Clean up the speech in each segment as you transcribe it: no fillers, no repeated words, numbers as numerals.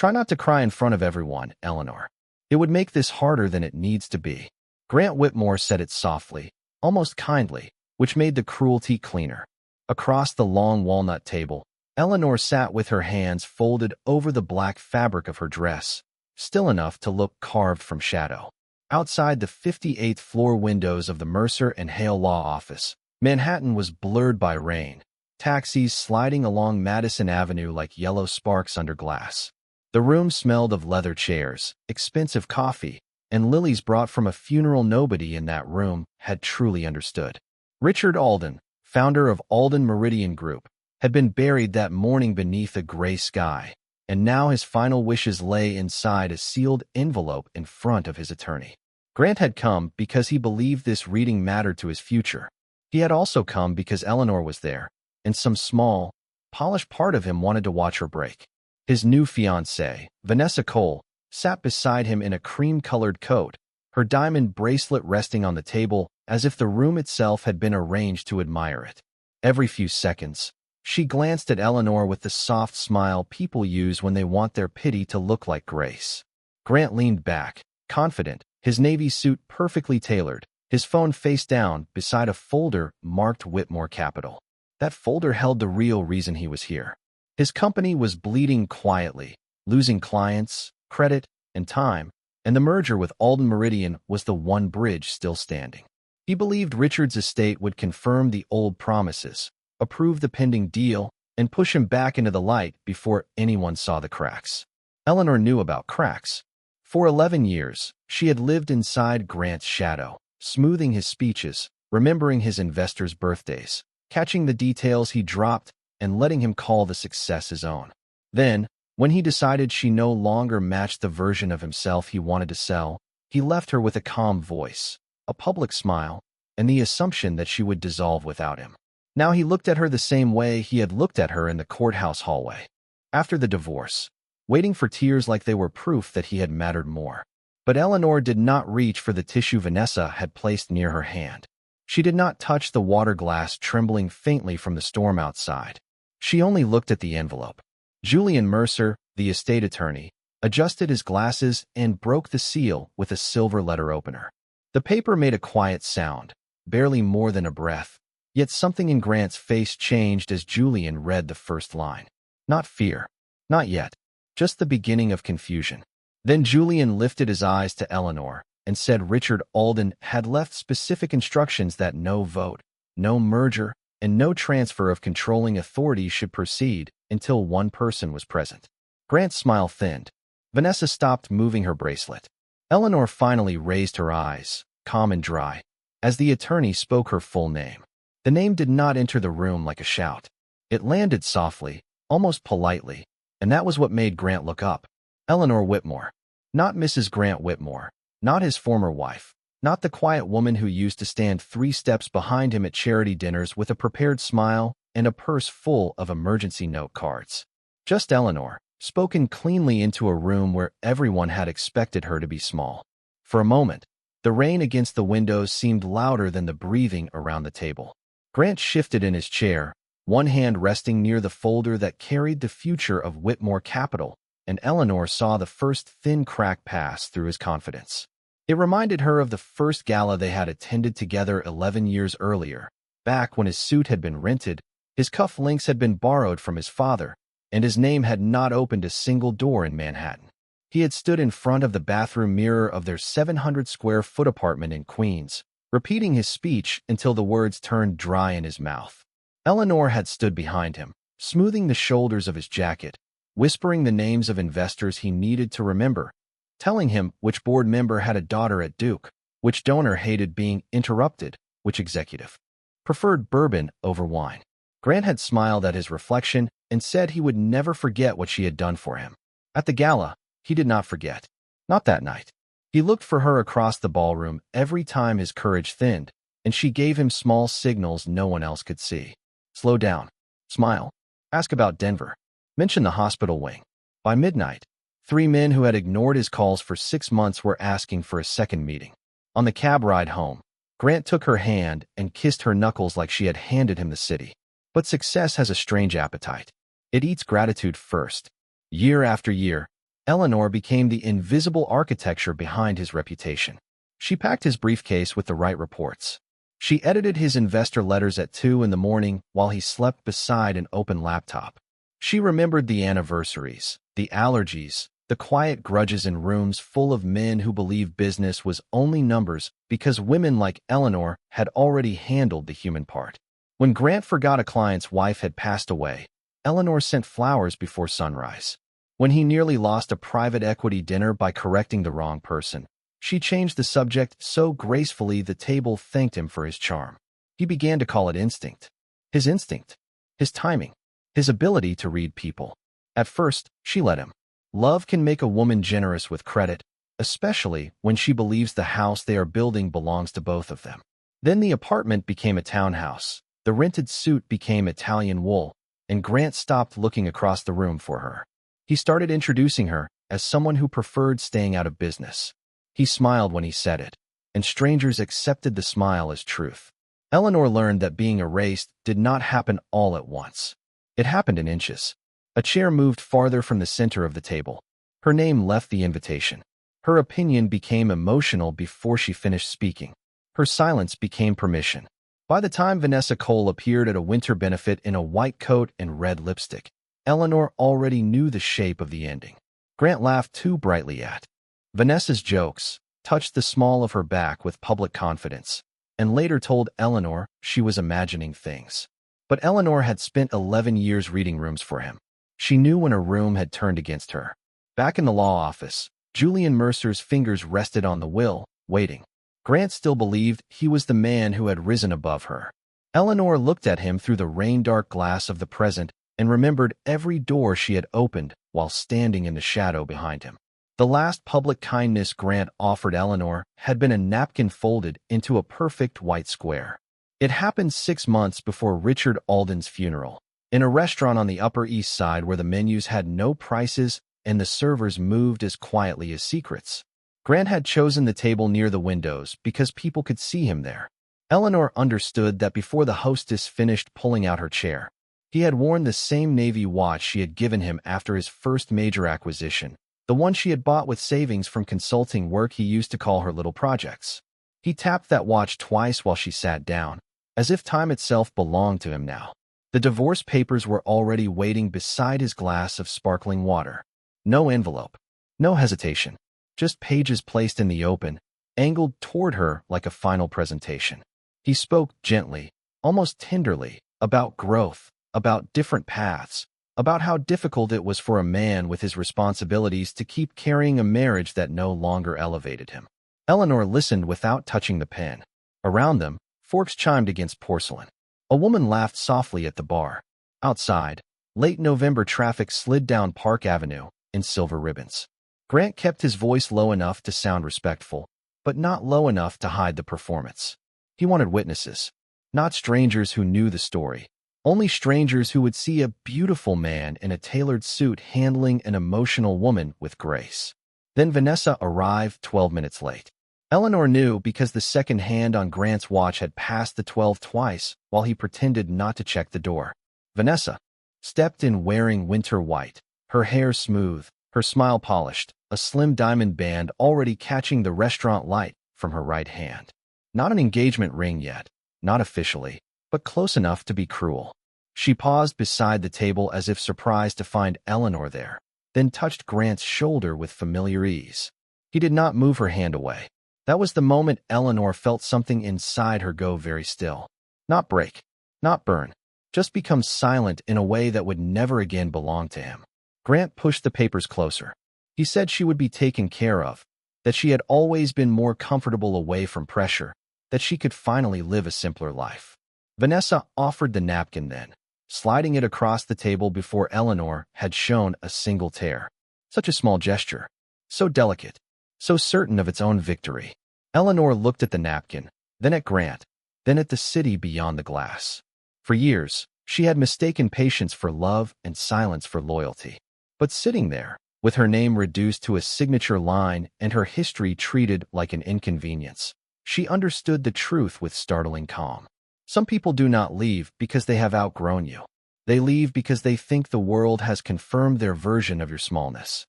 Try not to cry in front of everyone, Eleanor. It would make this harder than it needs to be. Grant Whitmore said it softly, almost kindly, which made the cruelty cleaner. Across the long walnut table, Eleanor sat with her hands folded over the black fabric of her dress, still enough to look carved from shadow. Outside the 58th floor windows of the Mercer and Hale Law Office, Manhattan was blurred by rain, taxis sliding along Madison Avenue like yellow sparks under glass. The room smelled of leather chairs, expensive coffee, and lilies brought from a funeral nobody in that room had truly understood. Richard Alden, founder of Alden Meridian Group, had been buried that morning beneath a gray sky, and now his final wishes lay inside a sealed envelope in front of his attorney. Grant had come because he believed this reading mattered to his future. He had also come because Eleanor was there, and some small, polished part of him wanted to watch her break. His new fiancée, Vanessa Cole, sat beside him in a cream-colored coat, her diamond bracelet resting on the table as if the room itself had been arranged to admire it. Every few seconds, she glanced at Eleanor with the soft smile people use when they want their pity to look like grace. Grant leaned back, confident, his navy suit perfectly tailored, his phone face down beside a folder marked Whitmore Capital. That folder held the real reason he was here. His company was bleeding quietly, losing clients, credit, and time, and the merger with Alden Meridian was the one bridge still standing. He believed Richard's estate would confirm the old promises, approve the pending deal, and push him back into the light before anyone saw the cracks. Eleanor knew about cracks. For 11 years, she had lived inside Grant's shadow, smoothing his speeches, remembering his investors' birthdays, catching the details he dropped, and letting him call the success his own. Then, when he decided she no longer matched the version of himself he wanted to sell, he left her with a calm voice, a public smile, and the assumption that she would dissolve without him. Now he looked at her the same way he had looked at her in the courthouse hallway. After the divorce, waiting for tears like they were proof that he had mattered more. But Eleanor did not reach for the tissue Vanessa had placed near her hand. She did not touch the water glass trembling faintly from the storm outside. She only looked at the envelope. Julian Mercer, the estate attorney, adjusted his glasses and broke the seal with a silver letter opener. The paper made a quiet sound, barely more than a breath, yet something in Grant's face changed as Julian read the first line. Not fear. Not yet. Just the beginning of confusion. Then Julian lifted his eyes to Eleanor and said Richard Alden had left specific instructions that no vote, no merger, and no transfer of controlling authority should proceed until one person was present. Grant's smile thinned. Vanessa stopped moving her bracelet. Eleanor finally raised her eyes, calm and dry, as the attorney spoke her full name. The name did not enter the room like a shout. It landed softly, almost politely, and that was what made Grant look up. Eleanor Whitmore. Not Mrs. Grant Whitmore, not his former wife, not the quiet woman who used to stand 3 steps behind him at charity dinners with a prepared smile and a purse full of emergency note cards. Just Eleanor, spoken cleanly into a room where everyone had expected her to be small. For a moment, the rain against the windows seemed louder than the breathing around the table. Grant shifted in his chair, one hand resting near the folder that carried the future of Whitmore Capital, and Eleanor saw the first thin crack pass through his confidence. It reminded her of the first gala they had attended together 11 years earlier, back when his suit had been rented, his cuff links had been borrowed from his father, and his name had not opened a single door in Manhattan. He had stood in front of the bathroom mirror of their 700-square-foot apartment in Queens, repeating his speech until the words turned dry in his mouth. Eleanor had stood behind him, smoothing the shoulders of his jacket, whispering the names of investors he needed to remember, telling him which board member had a daughter at Duke, which donor hated being interrupted, which executive preferred bourbon over wine. Grant had smiled at his reflection and said he would never forget what she had done for him. At the gala, he did not forget. Not that night. He looked for her across the ballroom every time his courage thinned, and she gave him small signals no one else could see. Slow down. Smile. Ask about Denver. Mention the hospital wing. By midnight, 3 men who had ignored his calls for 6 months were asking for a second meeting. On the cab ride home, Grant took her hand and kissed her knuckles like she had handed him the city. But success has a strange appetite. It eats gratitude first. Year after year, Eleanor became the invisible architecture behind his reputation. She packed his briefcase with the right reports. She edited his investor letters at 2 in the morning while he slept beside an open laptop. She remembered the anniversaries, the allergies, the quiet grudges in rooms full of men who believed business was only numbers because women like Eleanor had already handled the human part. When Grant forgot a client's wife had passed away, Eleanor sent flowers before sunrise. When he nearly lost a private equity dinner by correcting the wrong person, she changed the subject so gracefully the table thanked him for his charm. He began to call it instinct. His timing, his ability to read people. At first, she let him. Love can make a woman generous with credit, especially when she believes the house they are building belongs to both of them. Then the apartment became a townhouse, the rented suit became Italian wool, and Grant stopped looking across the room for her. He started introducing her as someone who preferred staying out of business. He smiled when he said it, and strangers accepted the smile as truth. Eleanor learned that being erased did not happen all at once. It happened in inches. A chair moved farther from the center of the table. Her name left the invitation. Her opinion became emotional before she finished speaking. Her silence became permission. By the time Vanessa Cole appeared at a winter benefit in a white coat and red lipstick, Eleanor already knew the shape of the ending. Grant laughed too brightly at Vanessa's jokes, touched the small of her back with public confidence, and later told Eleanor she was imagining things. But Eleanor had spent 11 years reading rooms for him. She knew when a room had turned against her. Back in the law office, Julian Mercer's fingers rested on the will, waiting. Grant still believed he was the man who had risen above her. Eleanor looked at him through the rain-dark glass of the present and remembered every door she had opened while standing in the shadow behind him. The last public kindness Grant offered Eleanor had been a napkin folded into a perfect white square. It happened 6 months before Richard Alden's funeral, in a restaurant on the Upper East Side where the menus had no prices and the servers moved as quietly as secrets. Grant had chosen the table near the windows because people could see him there. Eleanor understood that before the hostess finished pulling out her chair. He had worn the same navy watch she had given him after his first major acquisition, the one she had bought with savings from consulting work he used to call her little projects. He tapped that watch twice while she sat down, as if time itself belonged to him now. The divorce papers were already waiting beside his glass of sparkling water. No envelope, no hesitation, just pages placed in the open, angled toward her like a final presentation. He spoke gently, almost tenderly, about growth, about different paths, about how difficult it was for a man with his responsibilities to keep carrying a marriage that no longer elevated him. Eleanor listened without touching the pen. Around them, forks chimed against porcelain. A woman laughed softly at the bar. Outside, late November traffic slid down Park Avenue in silver ribbons. Grant kept his voice low enough to sound respectful, but not low enough to hide the performance. He wanted witnesses, not strangers who knew the story, only strangers who would see a beautiful man in a tailored suit handling an emotional woman with grace. Then Vanessa arrived 12 minutes late. Eleanor knew because the second hand on Grant's watch had passed the 12 twice while he pretended not to check the door. Vanessa stepped in wearing winter white, her hair smooth, her smile polished, a slim diamond band already catching the restaurant light from her right hand. Not an engagement ring yet, not officially, but close enough to be cruel. She paused beside the table as if surprised to find Eleanor there, then touched Grant's shoulder with familiar ease. He did not move her hand away. That was the moment Eleanor felt something inside her go very still. Not break, not burn, just become silent in a way that would never again belong to him. Grant pushed the papers closer. He said she would be taken care of, that she had always been more comfortable away from pressure, that she could finally live a simpler life. Vanessa offered the napkin then, sliding it across the table before Eleanor had shown a single tear. Such a small gesture, so delicate, so certain of its own victory. Eleanor looked at the napkin, then at Grant, then at the city beyond the glass. For years, she had mistaken patience for love and silence for loyalty. But sitting there, with her name reduced to a signature line and her history treated like an inconvenience, she understood the truth with startling calm. Some people do not leave because they have outgrown you. They leave because they think the world has confirmed their version of your smallness.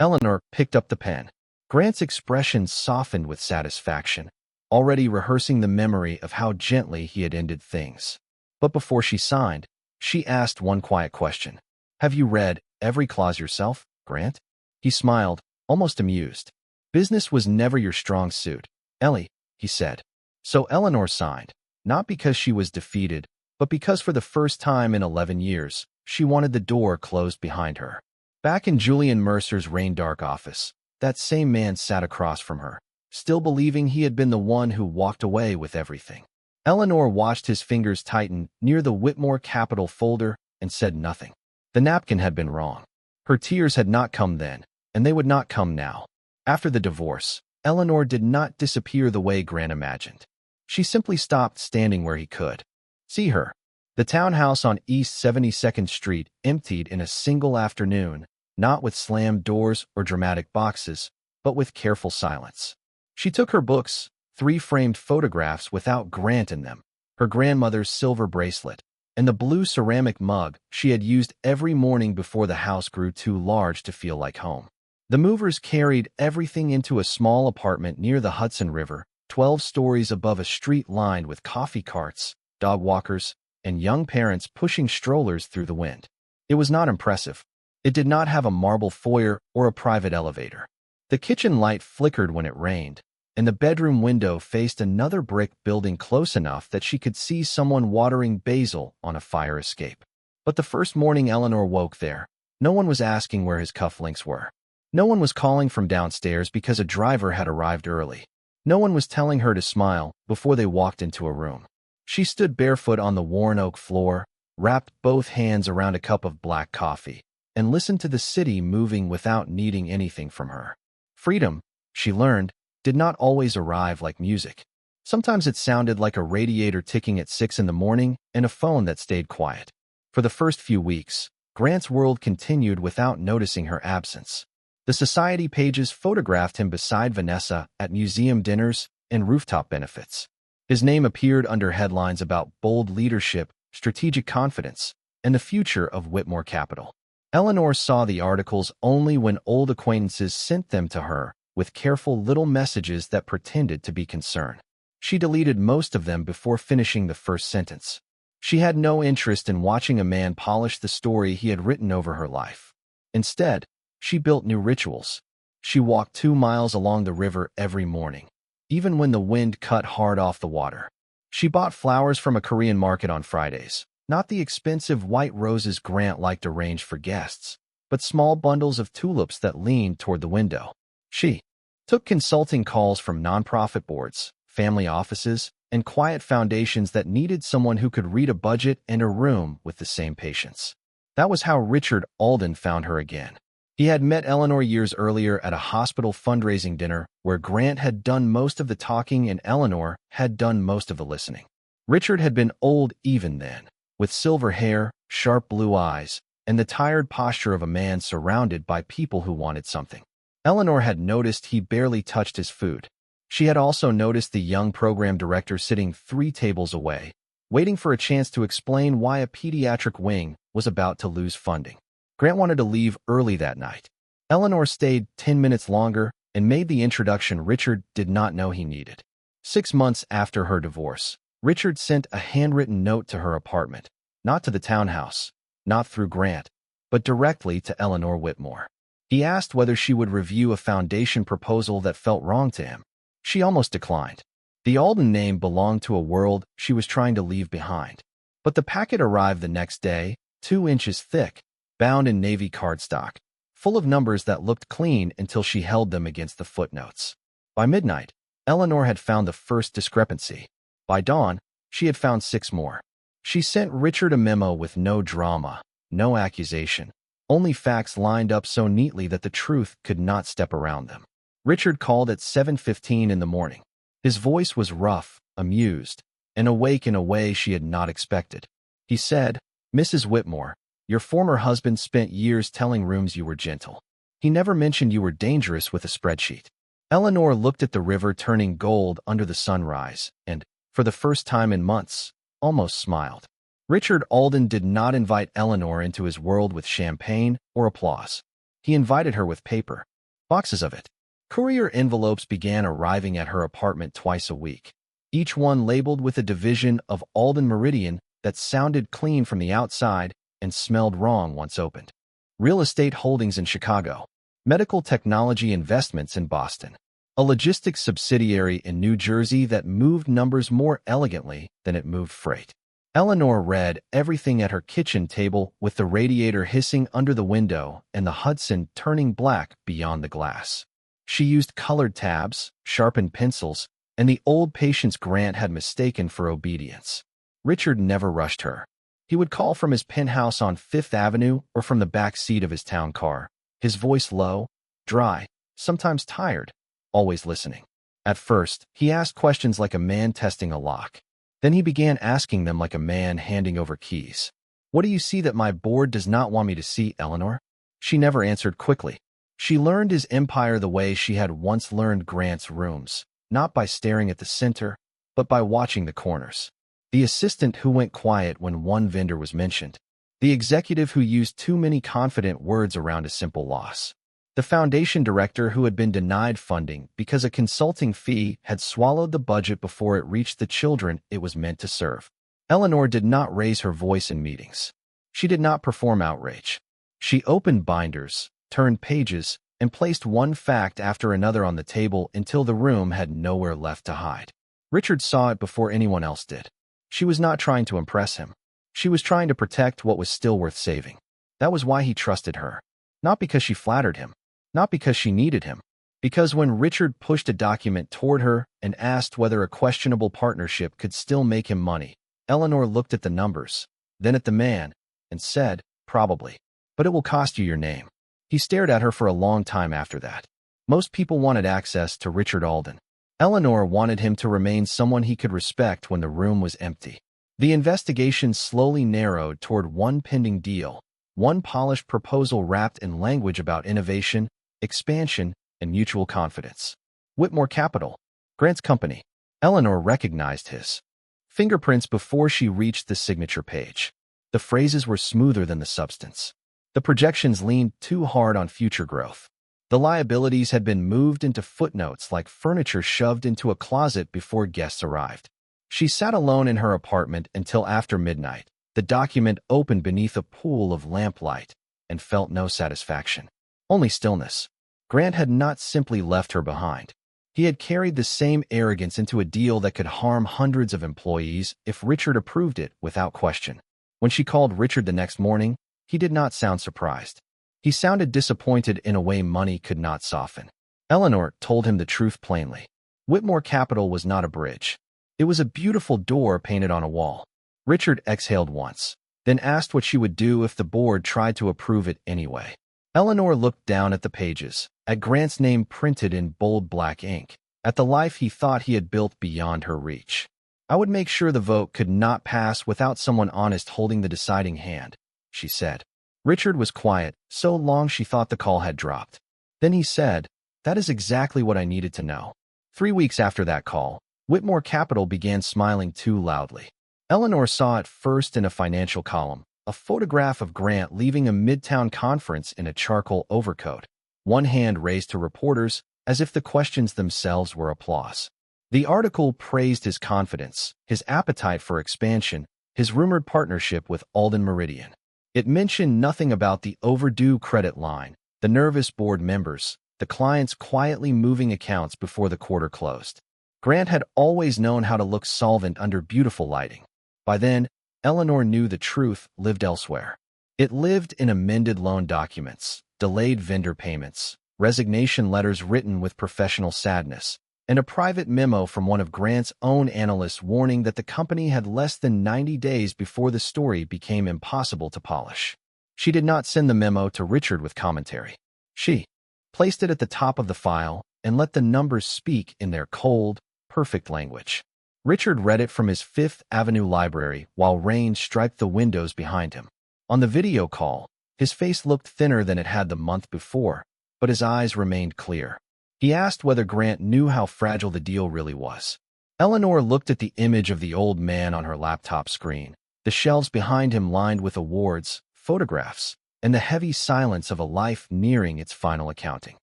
Eleanor picked up the pen. Grant's expression softened with satisfaction, already rehearsing the memory of how gently he had ended things. But before she signed, she asked one quiet question. Have you read every clause yourself, Grant? He smiled, almost amused. Business was never your strong suit, Ellie, he said. So Eleanor signed, not because she was defeated, but because for the first time in 11 years, she wanted the door closed behind her. Back in Julian Mercer's rain-dark office, that same man sat across from her, still believing he had been the one who walked away with everything. Eleanor watched his fingers tighten near the Whitmore Capital folder and said nothing. The napkin had been wrong. Her tears had not come then, and they would not come now. After the divorce, Eleanor did not disappear the way Grant imagined. She simply stopped standing where he could see her. The townhouse on East 72nd Street emptied in a single afternoon, not with slammed doors or dramatic boxes, but with careful silence. She took her books, 3 framed photographs without Grant in them, her grandmother's silver bracelet, and the blue ceramic mug she had used every morning before the house grew too large to feel like home. The movers carried everything into a small apartment near the Hudson River, 12 stories above a street lined with coffee carts, dog walkers, and young parents pushing strollers through the wind. It was not impressive. It did not have a marble foyer or a private elevator. The kitchen light flickered when it rained, and the bedroom window faced another brick building close enough that she could see someone watering basil on a fire escape. But the first morning Eleanor woke there, no one was asking where his cufflinks were. No one was calling from downstairs because a driver had arrived early. No one was telling her to smile before they walked into a room. She stood barefoot on the worn oak floor, wrapped both hands around a cup of black coffee, and listened to the city moving without needing anything from her. Freedom, she learned, did not always arrive like music. Sometimes it sounded like a radiator ticking at 6 in the morning and a phone that stayed quiet. For the first few weeks, Grant's world continued without noticing her absence. The society pages photographed him beside Vanessa at museum dinners and rooftop benefits. His name appeared under headlines about bold leadership, strategic confidence, and the future of Whitmore Capital. Eleanor saw the articles only when old acquaintances sent them to her, with careful little messages that pretended to be concern. She deleted most of them before finishing the first sentence. She had no interest in watching a man polish the story he had written over her life. Instead, she built new rituals. She walked 2 miles along the river every morning, even when the wind cut hard off the water. She bought flowers from a Korean market on Fridays, not the expensive white roses Grant liked arranged for guests, but small bundles of tulips that leaned toward the window. She took consulting calls from nonprofit boards, family offices, and quiet foundations that needed someone who could read a budget and a room with the same patience. That was how Richard Alden found her again. He had met Eleanor years earlier at a hospital fundraising dinner where Grant had done most of the talking and Eleanor had done most of the listening. Richard had been old even then, with silver hair, sharp blue eyes, and the tired posture of a man surrounded by people who wanted something. Eleanor had noticed he barely touched his food. She had also noticed the young program director sitting 3 tables away, waiting for a chance to explain why a pediatric wing was about to lose funding. Grant wanted to leave early that night. Eleanor stayed 10 minutes longer and made the introduction Richard did not know he needed. 6 months after her divorce, Richard sent a handwritten note to her apartment, not to the townhouse, not through Grant, but directly to Eleanor Whitmore. He asked whether she would review a foundation proposal that felt wrong to him. She almost declined. The Alden name belonged to a world she was trying to leave behind. But the packet arrived the next day, 2 inches thick, bound in navy cardstock, full of numbers that looked clean until she held them against the footnotes. By midnight, Eleanor had found the first discrepancy. By dawn, she had found 6 more. She sent Richard a memo with no drama, no accusation, only facts lined up so neatly that the truth could not step around them. Richard called at 7:15 in the morning. His voice was rough, amused, and awake in a way she had not expected. He said, "Mrs. Whitmore, your former husband spent years telling rooms you were gentle. He never mentioned you were dangerous with a spreadsheet." Eleanor looked at the river turning gold under the sunrise and, for the first time in months, almost smiled. Richard Alden did not invite Eleanor into his world with champagne or applause. He invited her with paper. Boxes of it. Courier envelopes began arriving at her apartment twice a week, each one labeled with a division of Alden Meridian that sounded clean from the outside and smelled wrong once opened. Real estate holdings in Chicago. Medical technology investments in Boston. A logistics subsidiary in New Jersey that moved numbers more elegantly than it moved freight. Eleanor read everything at her kitchen table with the radiator hissing under the window and the Hudson turning black beyond the glass. She used colored tabs, sharpened pencils, and the old patience Grant had mistaken for obedience. Richard never rushed her. He would call from his penthouse on Fifth Avenue or from the back seat of his town car, his voice low, dry, sometimes tired, always listening. At first, he asked questions like a man testing a lock. Then he began asking them like a man handing over keys. What do you see that my board does not want me to see, Eleanor? She never answered quickly. She learned his empire the way she had once learned Grant's rooms, not by staring at the center, but by watching the corners. The assistant who went quiet when one vendor was mentioned. The executive who used too many confident words around a simple loss. The foundation director who had been denied funding because a consulting fee had swallowed the budget before it reached the children it was meant to serve. Eleanor did not raise her voice in meetings. She did not perform outrage. She opened binders, turned pages, and placed one fact after another on the table until the room had nowhere left to hide. Richard saw it before anyone else did. She was not trying to impress him. She was trying to protect what was still worth saving. That was why he trusted her. Not because she flattered him. Not because she needed him. Because when Richard pushed a document toward her and asked whether a questionable partnership could still make him money, Eleanor looked at the numbers, then at the man, and said, probably. But it will cost you your name. He stared at her for a long time after that. Most people wanted access to Richard Alden. Eleanor wanted him to remain someone he could respect when the room was empty. The investigation slowly narrowed toward one pending deal, one polished proposal wrapped in language about innovation, expansion, and mutual confidence. Whitmore Capital, Grant's company. Eleanor recognized his fingerprints before she reached the signature page. The phrases were smoother than the substance. The projections leaned too hard on future growth. The liabilities had been moved into footnotes like furniture shoved into a closet before guests arrived. She sat alone in her apartment until after midnight, the document opened beneath a pool of lamplight, and felt no satisfaction. Only stillness. Grant had not simply left her behind. He had carried the same arrogance into a deal that could harm hundreds of employees if Richard approved it without question. When she called Richard the next morning, he did not sound surprised. He sounded disappointed in a way money could not soften. Eleanor told him the truth plainly. Whitmore Capital was not a bridge. It was a beautiful door painted on a wall. Richard exhaled once, then asked what she would do if the board tried to approve it anyway. Eleanor looked down at the pages, at Grant's name printed in bold black ink, at the life he thought he had built beyond her reach. I would make sure the vote could not pass without someone honest holding the deciding hand, she said. Richard was quiet, so long she thought the call had dropped. Then he said, that is exactly what I needed to know. 3 weeks after that call, Whitmore Capital began smiling too loudly. Eleanor saw it first in a financial column, a photograph of Grant leaving a midtown conference in a charcoal overcoat, one hand raised to reporters as if the questions themselves were applause. The article praised his confidence, his appetite for expansion, his rumored partnership with Alden Meridian. It mentioned nothing about the overdue credit line, the nervous board members, the clients quietly moving accounts before the quarter closed. Grant had always known how to look solvent under beautiful lighting. By then, Eleanor knew the truth lived elsewhere. It lived in amended loan documents, delayed vendor payments, resignation letters written with professional sadness, and a private memo from one of Grant's own analysts warning that the company had less than 90 days before the story became impossible to polish. She did not send the memo to Richard with commentary. She placed it at the top of the file and let the numbers speak in their cold, perfect language. Richard read it from his Fifth Avenue library while rain striped the windows behind him. On the video call, his face looked thinner than it had the month before, but his eyes remained clear. He asked whether Grant knew how fragile the deal really was. Eleanor looked at the image of the old man on her laptop screen, the shelves behind him lined with awards, photographs, and the heavy silence of a life nearing its final accounting.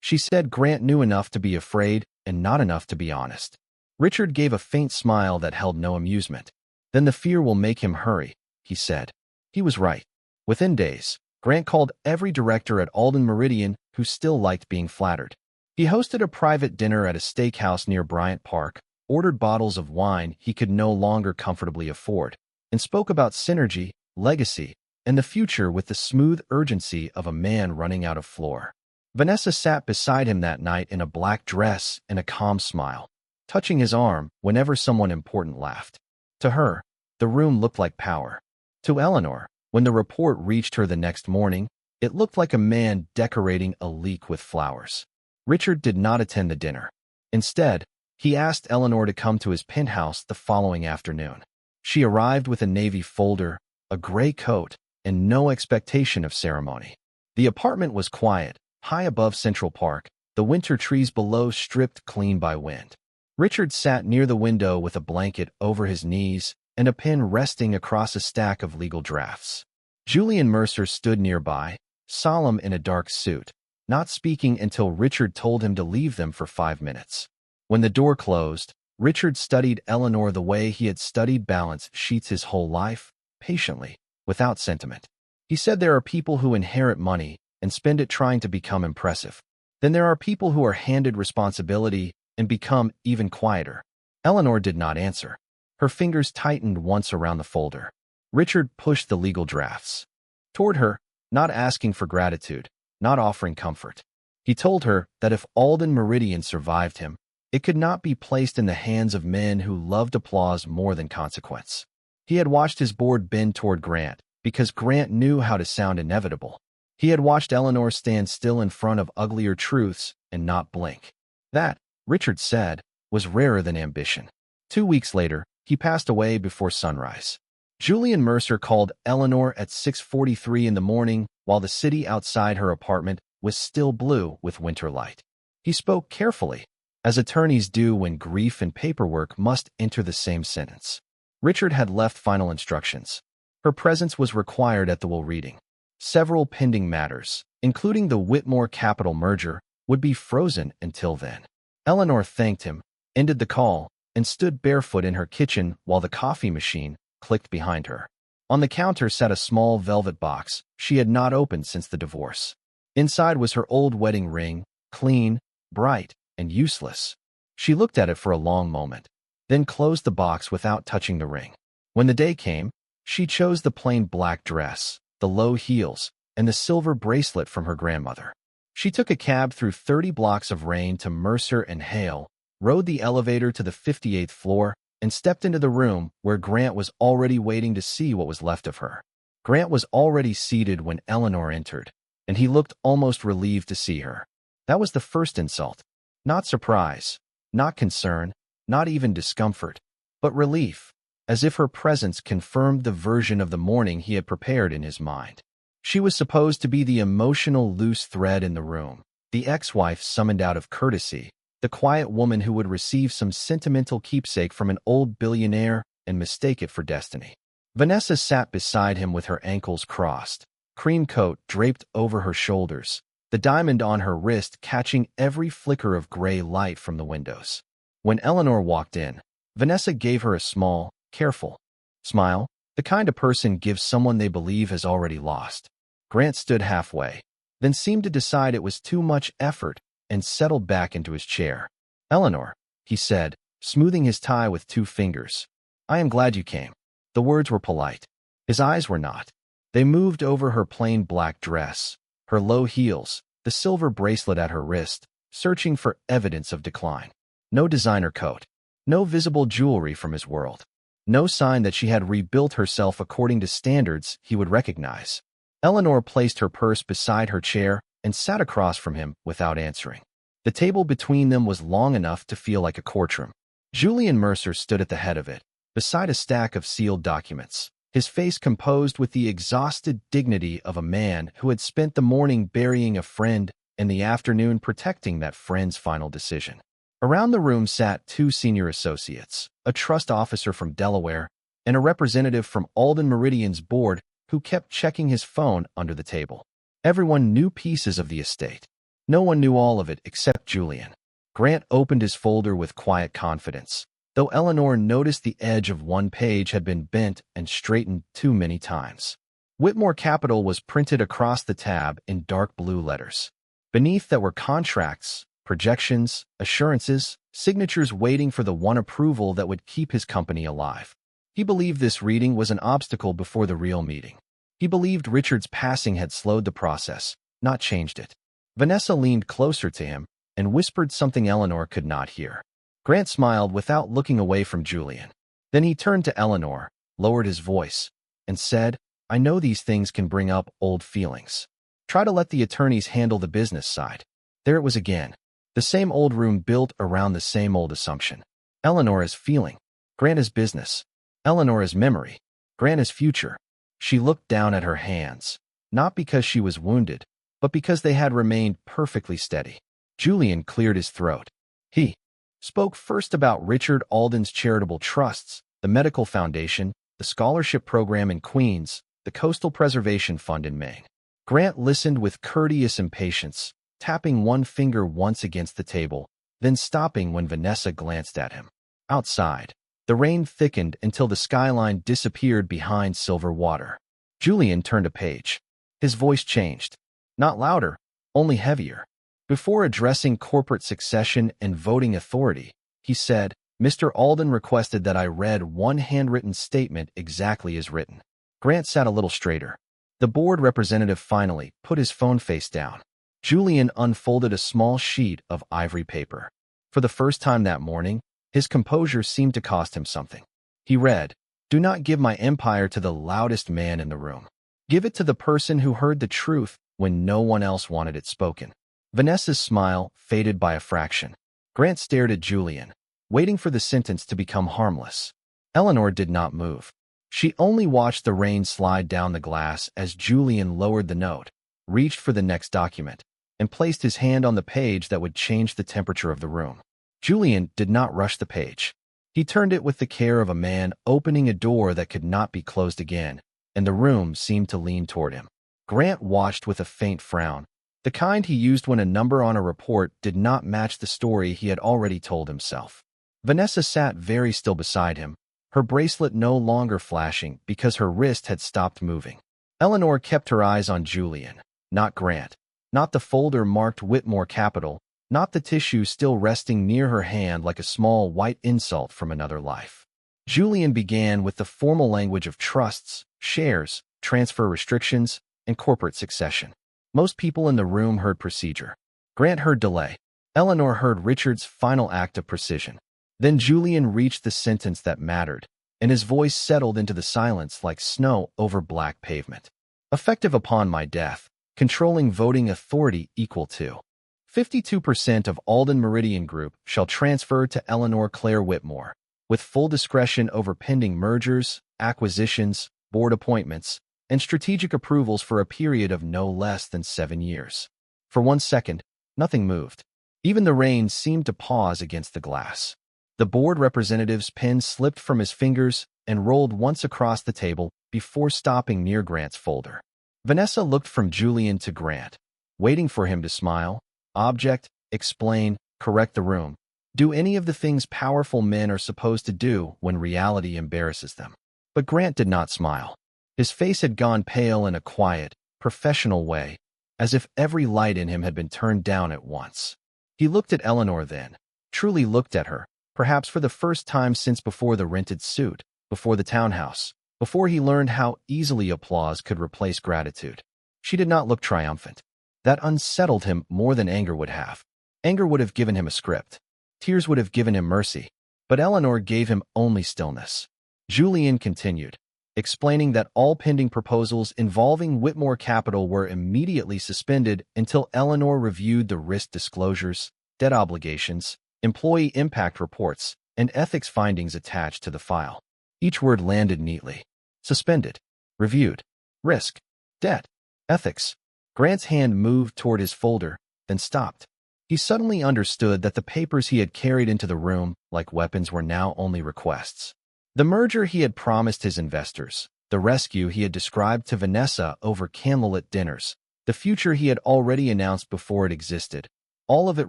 She said Grant knew enough to be afraid and not enough to be honest. Richard gave a faint smile that held no amusement. Then the fear will make him hurry, he said. He was right. Within days, Grant called every director at Alden Meridian who still liked being flattered. He hosted a private dinner at a steakhouse near Bryant Park, ordered bottles of wine he could no longer comfortably afford, and spoke about synergy, legacy, and the future with the smooth urgency of a man running out of floor. Vanessa sat beside him that night in a black dress and a calm smile, touching his arm whenever someone important laughed. To her, the room looked like power. To Eleanor, when the report reached her the next morning, it looked like a man decorating a leek with flowers. Richard did not attend the dinner. Instead, he asked Eleanor to come to his penthouse the following afternoon. She arrived with a navy folder, a gray coat, and no expectation of ceremony. The apartment was quiet, high above Central Park, the winter trees below stripped clean by wind. Richard sat near the window with a blanket over his knees and a pen resting across a stack of legal drafts. Julian Mercer stood nearby, solemn in a dark suit, not speaking until Richard told him to leave them for 5 minutes. When the door closed, Richard studied Eleanor the way he had studied balance sheets his whole life, patiently, without sentiment. He said there are people who inherit money and spend it trying to become impressive. Then there are people who are handed responsibility and become even quieter. Eleanor did not answer. Her fingers tightened once around the folder. Richard pushed the legal drafts toward her, not asking for gratitude, not offering comfort. He told her that if Alden Meridian survived him, it could not be placed in the hands of men who loved applause more than consequence. He had watched his board bend toward Grant, because Grant knew how to sound inevitable. He had watched Eleanor stand still in front of uglier truths and not blink. That, Richard said, was rarer than ambition. 2 weeks later, he passed away before sunrise. Julian Mercer called Eleanor at 6:43 in the morning while the city outside her apartment was still blue with winter light. He spoke carefully, as attorneys do when grief and paperwork must enter the same sentence. Richard had left final instructions. Her presence was required at the will reading. Several pending matters, including the Whitmore Capital merger, would be frozen until then. Eleanor thanked him, ended the call, and stood barefoot in her kitchen while the coffee machine clicked behind her. On the counter sat a small velvet box she had not opened since the divorce. Inside was her old wedding ring, clean, bright, and useless. She looked at it for a long moment, then closed the box without touching the ring. When the day came, she chose the plain black dress, the low heels, and the silver bracelet from her grandmother. She took a cab through 30 blocks of rain to Mercer and Hale, rode the elevator to the 58th floor, and stepped into the room where Grant was already waiting to see what was left of her. Grant was already seated when Eleanor entered, and he looked almost relieved to see her. That was the first insult. Not surprise, not concern, not even discomfort, but relief, as if her presence confirmed the version of the morning he had prepared in his mind. She was supposed to be the emotional loose thread in the room, the ex-wife summoned out of courtesy, the quiet woman who would receive some sentimental keepsake from an old billionaire and mistake it for destiny. Vanessa sat beside him with her ankles crossed, cream coat draped over her shoulders, the diamond on her wrist catching every flicker of gray light from the windows. When Eleanor walked in, Vanessa gave her a small, careful smile, the kind a person gives someone they believe has already lost. Grant stood halfway, then seemed to decide it was too much effort and settled back into his chair. "Eleanor," he said, smoothing his tie with 2 fingers. "I am glad you came." The words were polite. His eyes were not. They moved over her plain black dress, her low heels, the silver bracelet at her wrist, searching for evidence of decline. No designer coat. No visible jewelry from his world. No sign that she had rebuilt herself according to standards he would recognize. Eleanor placed her purse beside her chair and sat across from him without answering. The table between them was long enough to feel like a courtroom. Julian Mercer stood at the head of it, beside a stack of sealed documents, his face composed with the exhausted dignity of a man who had spent the morning burying a friend and the afternoon protecting that friend's final decision. Around the room sat 2 senior associates, a trust officer from Delaware and a representative from Alden Meridian's board who kept checking his phone under the table. Everyone knew pieces of the estate. No one knew all of it except Julian. Grant opened his folder with quiet confidence, though Eleanor noticed the edge of one page had been bent and straightened too many times. Whitmore Capital was printed across the tab in dark blue letters. Beneath that were contracts, projections, assurances, signatures waiting for the one approval that would keep his company alive. He believed this reading was an obstacle before the real meeting. He believed Richard's passing had slowed the process, not changed it. Vanessa leaned closer to him and whispered something Eleanor could not hear. Grant smiled without looking away from Julian. Then he turned to Eleanor, lowered his voice, and said, "I know these things can bring up old feelings. Try to let the attorneys handle the business side." There it was again. The same old room built around the same old assumption. Eleanor is feeling. Grant is business. Eleanor is memory. Grant is future. She looked down at her hands, not because she was wounded, but because they had remained perfectly steady. Julian cleared his throat. He spoke first about Richard Alden's charitable trusts, the medical foundation, the scholarship program in Queens, the Coastal Preservation Fund in Maine. Grant listened with courteous impatience, tapping one finger once against the table, then stopping when Vanessa glanced at him. Outside, the rain thickened until the skyline disappeared behind silver water. Julian turned a page. His voice changed. Not louder, only heavier. Before addressing corporate succession and voting authority, he said, "Mr. Alden requested that I read one handwritten statement exactly as written." Grant sat a little straighter. The board representative finally put his phone face down. Julian unfolded a small sheet of ivory paper. For the first time that morning, his composure seemed to cost him something. He read, "Do not give my empire to the loudest man in the room. Give it to the person who heard the truth when no one else wanted it spoken." Vanessa's smile faded by a fraction. Grant stared at Julian, waiting for the sentence to become harmless. Eleanor did not move. She only watched the rain slide down the glass as Julian lowered the note, reached for the next document, and placed his hand on the page that would change the temperature of the room. Julian did not rush the page. He turned it with the care of a man opening a door that could not be closed again, and the room seemed to lean toward him. Grant watched with a faint frown, the kind he used when a number on a report did not match the story he had already told himself. Vanessa sat very still beside him, her bracelet no longer flashing because her wrist had stopped moving. Eleanor kept her eyes on Julian, not Grant, not the folder marked Whitmore Capital, not the tissue still resting near her hand like a small white insult from another life. Julian began with the formal language of trusts, shares, transfer restrictions, and corporate succession. Most people in the room heard procedure. Grant heard delay. Eleanor heard Richard's final act of precision. Then Julian reached the sentence that mattered, and his voice settled into the silence like snow over black pavement. "Effective upon my death, controlling voting authority equal to 52% of Alden Meridian Group shall transfer to Eleanor Claire Whitmore, with full discretion over pending mergers, acquisitions, board appointments, and strategic approvals for a period of no less than 7 years." For 1 second, nothing moved. Even the rain seemed to pause against the glass. The board representative's pen slipped from his fingers and rolled once across the table before stopping near Grant's folder. Vanessa looked from Julian to Grant, waiting for him to smile, object, explain, correct the room, do any of the things powerful men are supposed to do when reality embarrasses them. But Grant did not smile. His face had gone pale in a quiet, professional way, as if every light in him had been turned down at once. He looked at Eleanor then, truly looked at her, perhaps for the first time since before the rented suit, before the townhouse, before he learned how easily applause could replace gratitude. She did not look triumphant. That unsettled him more than anger would have. Anger would have given him a script. Tears would have given him mercy. But Eleanor gave him only stillness. Julian continued, explaining that all pending proposals involving Whitmore Capital were immediately suspended until Eleanor reviewed the risk disclosures, debt obligations, employee impact reports, and ethics findings attached to the file. Each word landed neatly. Suspended. Reviewed. Risk. Debt. Ethics. Grant's hand moved toward his folder, then stopped. He suddenly understood that the papers he had carried into the room, like weapons, were now only requests. The merger he had promised his investors, the rescue he had described to Vanessa over candlelit dinners, the future he had already announced before it existed. All of it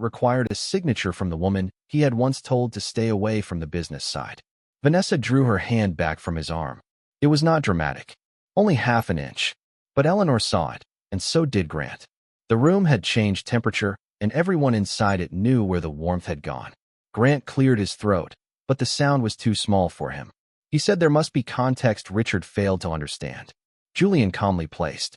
required a signature from the woman he had once told to stay away from the business side. Vanessa drew her hand back from his arm. It was not dramatic, only half an inch. But Eleanor saw it, and so did Grant. The room had changed temperature, and everyone inside it knew where the warmth had gone. Grant cleared his throat, but the sound was too small for him. He said there must be context Richard failed to understand. Julian calmly placed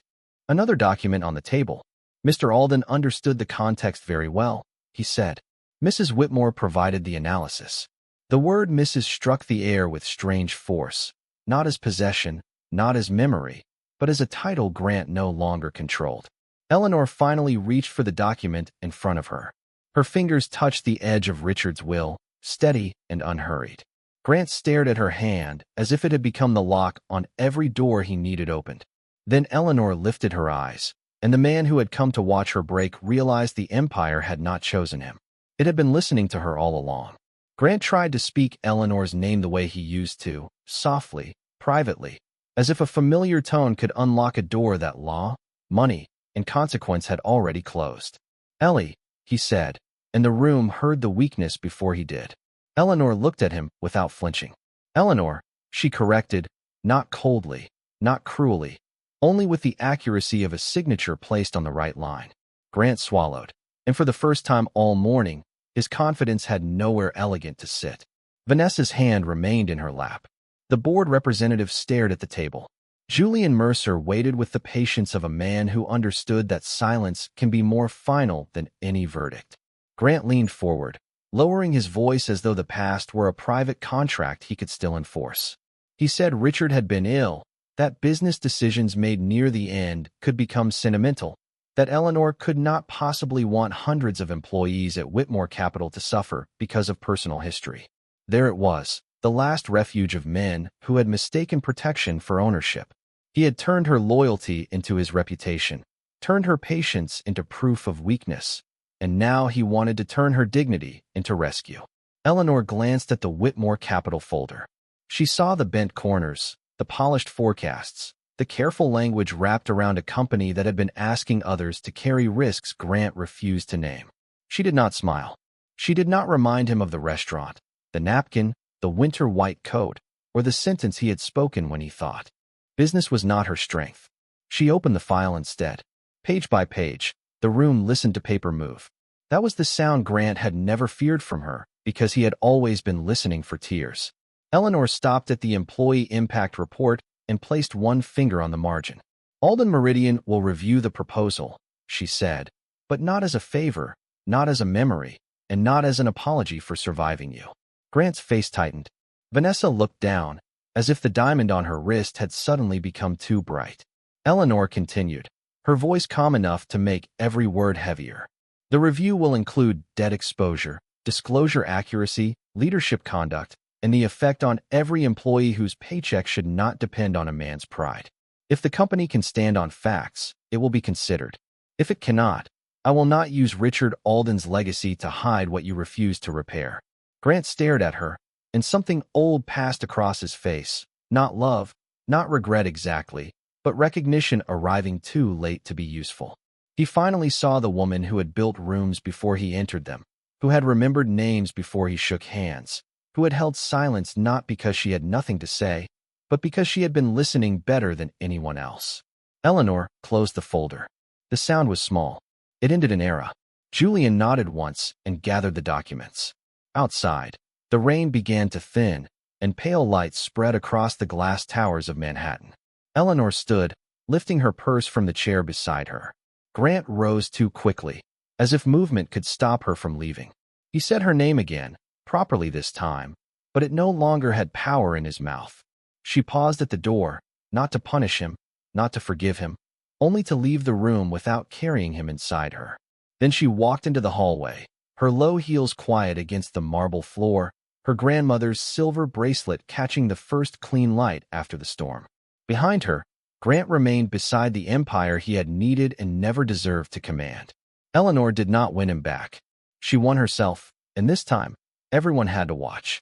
another document on the table. Mr. Alden understood the context very well, he said. Mrs. Whitmore provided the analysis. The word Mrs. struck the air with strange force, not as possession, not as memory, but as a title Grant no longer controlled. Eleanor finally reached for the document in front of her. Her fingers touched the edge of Richard's will, steady and unhurried. Grant stared at her hand as if it had become the lock on every door he needed opened. Then Eleanor lifted her eyes, and the man who had come to watch her break realized the Empire had not chosen him. It had been listening to her all along. Grant tried to speak Eleanor's name the way he used to, softly, privately, as if a familiar tone could unlock a door that law, money, and consequence had already closed. Ellie, he said, and the room heard the weakness before he did. Eleanor looked at him without flinching. Eleanor, she corrected, not coldly, not cruelly, only with the accuracy of a signature placed on the right line. Grant swallowed, and for the first time all morning, his confidence had nowhere elegant to sit. Vanessa's hand remained in her lap. The board representative stared at the table. Julian Mercer waited with the patience of a man who understood that silence can be more final than any verdict. Grant leaned forward, lowering his voice as though the past were a private contract he could still enforce. He said Richard had been ill, that business decisions made near the end could become sentimental, that Eleanor could not possibly want hundreds of employees at Whitmore Capital to suffer because of personal history. There it was, the last refuge of men who had mistaken protection for ownership. He had turned her loyalty into his reputation, turned her patience into proof of weakness, and now he wanted to turn her dignity into rescue. Eleanor glanced at the Whitmore Capital folder. She saw the bent corners, the polished forecasts, the careful language wrapped around a company that had been asking others to carry risks Grant refused to name. She did not smile. She did not remind him of the restaurant, the napkin, the winter white coat, or the sentence he had spoken when he thought. Business was not her strength. She opened the file instead. Page by page, the room listened to paper move. That was the sound Grant had never feared from her, because he had always been listening for tears. Eleanor stopped at the employee impact report and placed one finger on the margin. Alden Meridian will review the proposal, she said, but not as a favor, not as a memory, and not as an apology for surviving you. Grant's face tightened. Vanessa looked down, as if the diamond on her wrist had suddenly become too bright. Eleanor continued, her voice calm enough to make every word heavier. The review will include debt exposure, disclosure accuracy, leadership conduct, and the effect on every employee whose paycheck should not depend on a man's pride. If the company can stand on facts, it will be considered. If it cannot, I will not use Richard Alden's legacy to hide what you refuse to repair. Grant stared at her, and something old passed across his face. Not love, not regret exactly, but recognition arriving too late to be useful. He finally saw the woman who had built rooms before he entered them, who had remembered names before he shook hands, who had held silence not because she had nothing to say, but because she had been listening better than anyone else. Eleanor closed the folder. The sound was small. It ended an era. Julian nodded once and gathered the documents. Outside, the rain began to thin, and pale light spread across the glass towers of Manhattan. Eleanor stood, lifting her purse from the chair beside her. Grant rose too quickly, as if movement could stop her from leaving. He said her name again, properly this time, but it no longer had power in his mouth. She paused at the door, not to punish him, not to forgive him, only to leave the room without carrying him inside her. Then she walked into the hallway, her low heels quiet against the marble floor, her grandmother's silver bracelet catching the first clean light after the storm. Behind her, Grant remained beside the empire he had needed and never deserved to command. Eleanor did not win him back. She won herself, and this time, everyone had to watch.